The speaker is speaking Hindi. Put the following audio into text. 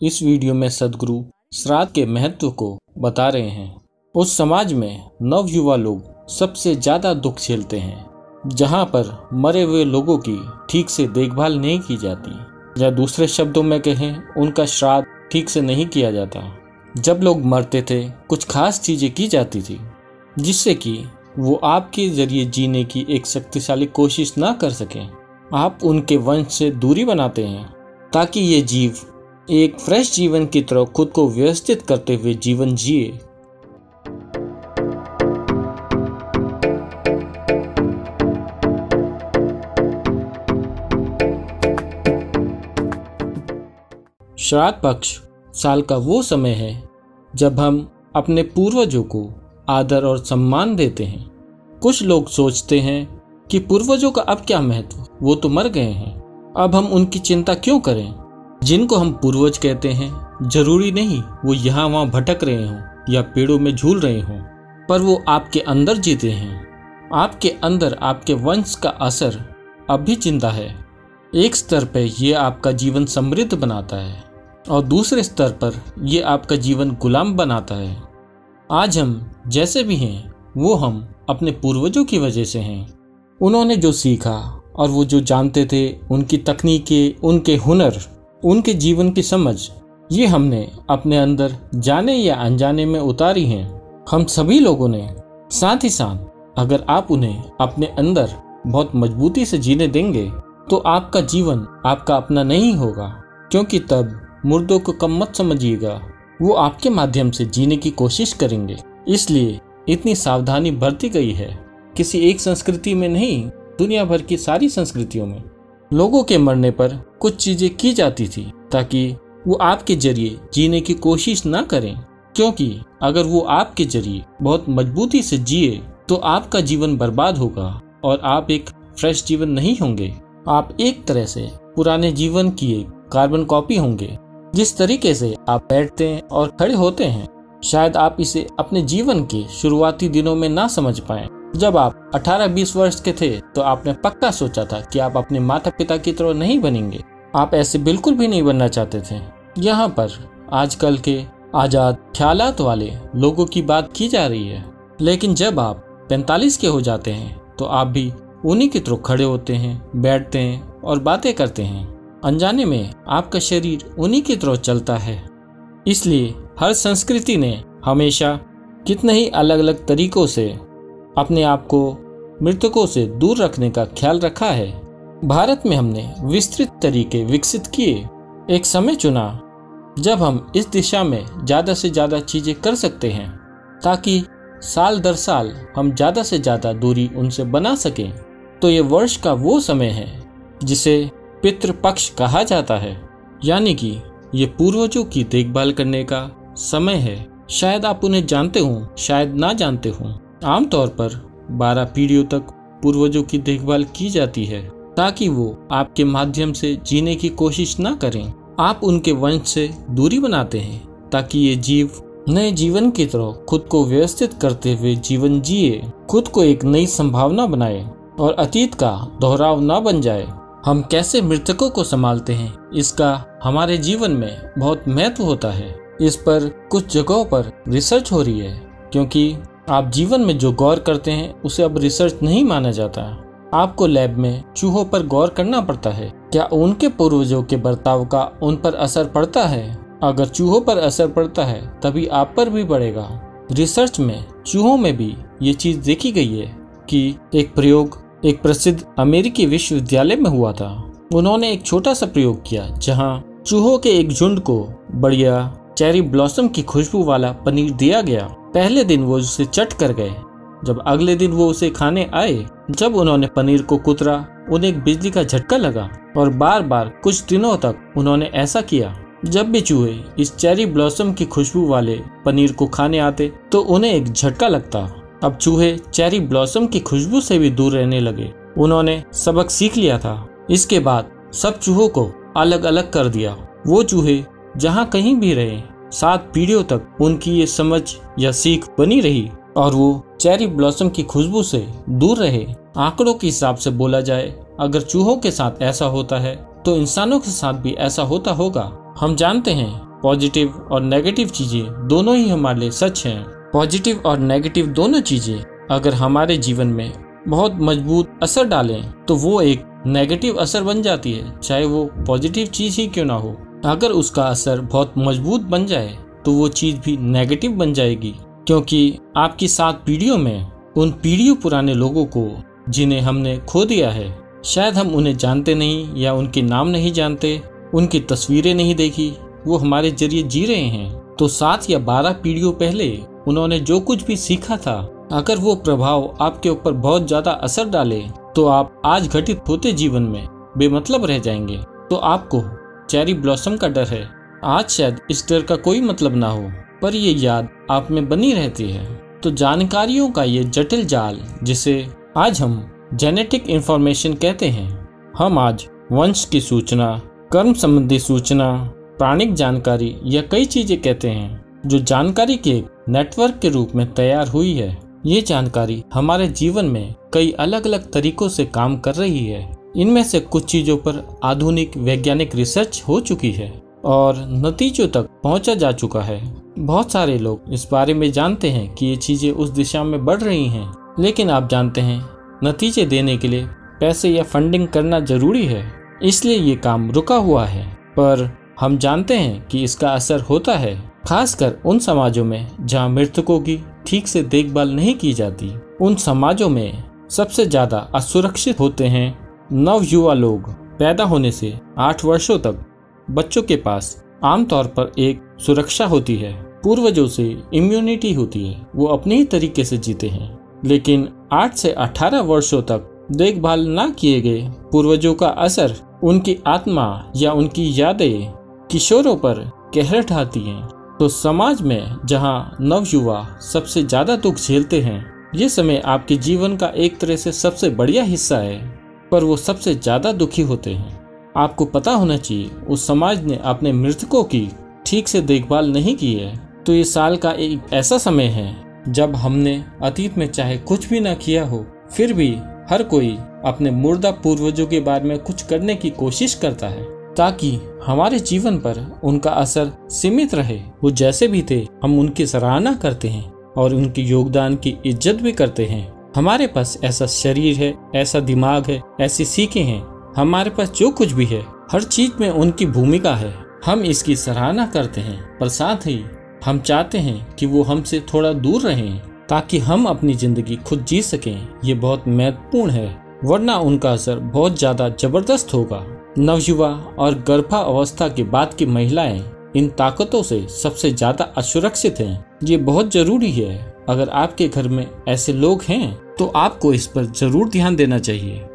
इस वीडियो में सदगुरु श्राद्ध के महत्व को बता रहे हैं। उस समाज में नवयुवा लोग सबसे ज्यादा दुख झेलते हैं जहां पर मरे हुए लोगों की ठीक से देखभाल नहीं की जाती, या दूसरे शब्दों में कहें उनका श्राद्ध ठीक से नहीं किया जाता। जब लोग मरते थे कुछ खास चीजें की जाती थी जिससे कि वो आपके जरिए जीने की एक शक्तिशाली कोशिश ना कर सकें। आप उनके वंश से दूरी बनाते हैं ताकि ये जीव एक फ्रेश जीवन की तरह खुद को व्यवस्थित करते हुए जीवन जिए। श्राद्ध पक्ष साल का वो समय है जब हम अपने पूर्वजों को आदर और सम्मान देते हैं। कुछ लोग सोचते हैं कि पूर्वजों का अब क्या महत्व, वो तो मर गए हैं, अब हम उनकी चिंता क्यों करें। जिनको हम पूर्वज कहते हैं जरूरी नहीं वो यहाँ वहाँ भटक रहे हों या पेड़ों में झूल रहे हों, पर वो आपके अंदर जीते हैं। आपके अंदर आपके वंश का असर अब भी जिंदा है। एक स्तर पर यह आपका जीवन समृद्ध बनाता है और दूसरे स्तर पर यह आपका जीवन गुलाम बनाता है। आज हम जैसे भी हैं वो हम अपने पूर्वजों की वजह से हैं। उन्होंने जो सीखा और वो जो जानते थे, उनकी तकनीकें, उनके हुनर, उनके जीवन की समझ, ये हमने अपने अंदर जाने या अनजाने में उतारी हैं। हम सभी लोगों ने। साथ ही साथ अगर आप उन्हें अपने अंदर बहुत मजबूती से जीने देंगे तो आपका जीवन आपका अपना नहीं होगा, क्योंकि तब मुर्दों को कम मत समझिएगा, वो आपके माध्यम से जीने की कोशिश करेंगे। इसलिए इतनी सावधानी बरती गई है। किसी एक संस्कृति में नहीं, दुनिया भर की सारी संस्कृतियों में लोगों के मरने पर कुछ चीजें की जाती थी ताकि वो आपके जरिए जीने की कोशिश ना करें, क्योंकि अगर वो आपके जरिए बहुत मजबूती से जिए तो आपका जीवन बर्बाद होगा और आप एक फ्रेश जीवन नहीं होंगे। आप एक तरह से पुराने जीवन की एक कार्बन कॉपी होंगे। जिस तरीके से आप बैठते हैं और खड़े होते हैं, शायद आप इसे अपने जीवन के शुरुआती दिनों में ना समझ पाएं। जब आप 18-20 वर्ष के थे तो आपने पक्का सोचा था कि आप अपने माता पिता की तरह नहीं बनेंगे। आप ऐसे बिल्कुल भी नहीं बनना चाहते थे। यहाँ पर आजकल के आजाद ख्यालात वाले लोगों की बात की जा रही है, लेकिन जब आप 45 के हो जाते हैं तो आप भी उन्हीं की तरह खड़े होते हैं, बैठते हैं और बातें करते हैं। अनजाने में आपका शरीर उन्हीं की तरह चलता है। इसलिए हर संस्कृति ने हमेशा कितने ही अलग अलग तरीकों से अपने आप को मृतकों से दूर रखने का ख्याल रखा है। भारत में हमने विस्तृत तरीके विकसित किए। एक समय चुना जब हम इस दिशा में ज़्यादा से ज़्यादा चीज़ें कर सकते हैं ताकि साल दर साल हम ज़्यादा से ज़्यादा दूरी उनसे बना सकें। तो ये वर्ष का वो समय है जिसे पितृपक्ष कहा जाता है, यानी कि ये पूर्वजों की देखभाल करने का समय है। शायद आप उन्हें जानते हों, शायद ना जानते हों। आमतौर पर 12 पीढ़ियों तक पूर्वजों की देखभाल की जाती है ताकि वो आपके माध्यम से जीने की कोशिश ना करें। आप उनके वंश से दूरी बनाते हैं ताकि ये जीव नए जीवन की तरह खुद को व्यवस्थित करते हुए जीवन जिए, खुद को एक नई संभावना बनाए और अतीत का दोहराव ना बन जाए। हम कैसे मृतकों को संभालते हैं इसका हमारे जीवन में बहुत महत्व होता है। इस पर कुछ जगहों पर रिसर्च हो रही है, क्योंकि आप जीवन में जो गौर करते हैं उसे अब रिसर्च नहीं माना जाता। आपको लैब में चूहों पर गौर करना पड़ता है। क्या उनके पूर्वजों के बर्ताव का उन पर असर पड़ता है? अगर चूहों पर असर पड़ता है तभी आप पर भी पड़ेगा। रिसर्च में चूहों में भी ये चीज देखी गई है कि एक प्रयोग एक प्रसिद्ध अमेरिकी विश्वविद्यालय में हुआ था। उन्होंने एक छोटा सा प्रयोग किया जहां चूहों के एक झुंड को बढ़िया चेरी ब्लॉसम की खुशबू वाला पनीर दिया गया। पहले दिन वो उसे चट कर गए। जब अगले दिन वो उसे खाने आए, जब उन्होंने पनीर को कुतरा, उन्हें एक बिजली का झटका लगा और बार बार कुछ दिनों तक उन्होंने ऐसा किया। जब भी चूहे इस चेरी ब्लॉसम की खुशबू वाले पनीर को खाने आते तो उन्हें एक झटका लगता। अब चूहे चेरी ब्लॉसम की खुशबू से भी दूर रहने लगे। उन्होंने सबक सीख लिया था। इसके बाद सब चूहों को अलग अलग कर दिया। वो चूहे जहाँ कहीं भी रहे, 7 पीढ़ियों तक उनकी ये समझ या सीख बनी रही और वो चेरी ब्लॉसम की खुशबू से दूर रहे। आंकड़ों के हिसाब से बोला जाए, अगर चूहों के साथ ऐसा होता है तो इंसानों के साथ भी ऐसा होता होगा। हम जानते हैं पॉजिटिव और नेगेटिव चीजें दोनों ही हमारे लिए सच हैं। पॉजिटिव और नेगेटिव दोनों चीजें अगर हमारे जीवन में बहुत मजबूत असर डालें तो वो एक नेगेटिव असर बन जाती है, चाहे वो पॉजिटिव चीज ही क्यों ना हो। अगर उसका असर बहुत मजबूत बन जाए तो वो चीज भी नेगेटिव बन जाएगी, क्योंकि आपकी 7 पीढ़ियों में उन पीढ़ियों पुराने लोगों को जिन्हें हमने खो दिया है, शायद हम उन्हें जानते नहीं या उनके नाम नहीं जानते, उनकी तस्वीरें नहीं देखी, वो हमारे जरिए जी रहे हैं। तो 7 या 12 पीढ़ियों पहले उन्होंने जो कुछ भी सीखा था, अगर वो प्रभाव आपके ऊपर बहुत ज्यादा असर डाले तो आप आज घटित होते जीवन में बेमतलब रह जाएंगे। तो आपको चेरी ब्लॉसम का डर है, आज शायद इस डर का कोई मतलब ना हो, पर ये याद आप में बनी रहती है। तो जानकारियों का ये जटिल जाल, जिसे आज हम जेनेटिक इंफॉर्मेशन कहते हैं, हम आज वंश की सूचना, कर्म संबंधी सूचना, प्राणिक जानकारी या कई चीजें कहते हैं, जो जानकारी के एक नेटवर्क के रूप में तैयार हुई है। ये जानकारी हमारे जीवन में कई अलग अलग तरीकों से काम कर रही है। इनमें से कुछ चीजों पर आधुनिक वैज्ञानिक रिसर्च हो चुकी है और नतीजों तक पहुंचा जा चुका है। बहुत सारे लोग इस बारे में जानते हैं कि ये चीजें उस दिशा में बढ़ रही हैं, लेकिन आप जानते हैं नतीजे देने के लिए पैसे या फंडिंग करना जरूरी है, इसलिए ये काम रुका हुआ है। पर हम जानते हैं कि इसका असर होता है, खासकर उन समाजों में जहां मृतकों की ठीक से देखभाल नहीं की जाती। उन समाजों में सबसे ज्यादा असुरक्षित होते हैं नवयुवा लोग। पैदा होने से 8 वर्षों तक बच्चों के पास आमतौर पर एक सुरक्षा होती है, पूर्वजों से इम्यूनिटी होती है, वो अपने ही तरीके से जीते हैं। लेकिन 8 से 18 वर्षों तक देखभाल ना किए गए पूर्वजों का असर उनकी आत्मा या उनकी यादें किशोरों पर कहर ढाती हैं। तो समाज में जहां नवयुवा सबसे ज्यादा दुख झेलते हैं, ये समय आपके जीवन का एक तरह से सबसे बढ़िया हिस्सा है, पर वो सबसे ज्यादा दुखी होते हैं। आपको पता होना चाहिए उस समाज ने अपने मृतकों की ठीक से देखभाल नहीं की है। तो ये साल का एक ऐसा समय है जब हमने अतीत में चाहे कुछ भी ना किया हो, फिर भी हर कोई अपने मुर्दा पूर्वजों के बारे में कुछ करने की कोशिश करता है, ताकि हमारे जीवन पर उनका असर सीमित रहे। वो जैसे भी थे, हम उनकी सराहना करते हैं और उनके योगदान की इज्जत भी करते हैं। हमारे पास ऐसा शरीर है, ऐसा दिमाग है, ऐसी सीखें हैं, हमारे पास जो कुछ भी है, हर चीज में उनकी भूमिका है। हम इसकी सराहना करते हैं, पर साथ ही हम चाहते हैं कि वो हमसे थोड़ा दूर रहें, ताकि हम अपनी जिंदगी खुद जी सकें। ये बहुत महत्वपूर्ण है, वरना उनका असर बहुत ज्यादा जबरदस्त होगा। नवयुवा और गर्भावस्था के बाद की महिलाएं इन ताकतों से सबसे ज्यादा असुरक्षित हैं। ये बहुत जरूरी है। अगर आपके घर में ऐसे लोग हैं तो आपको इस पर जरूर ध्यान देना चाहिए।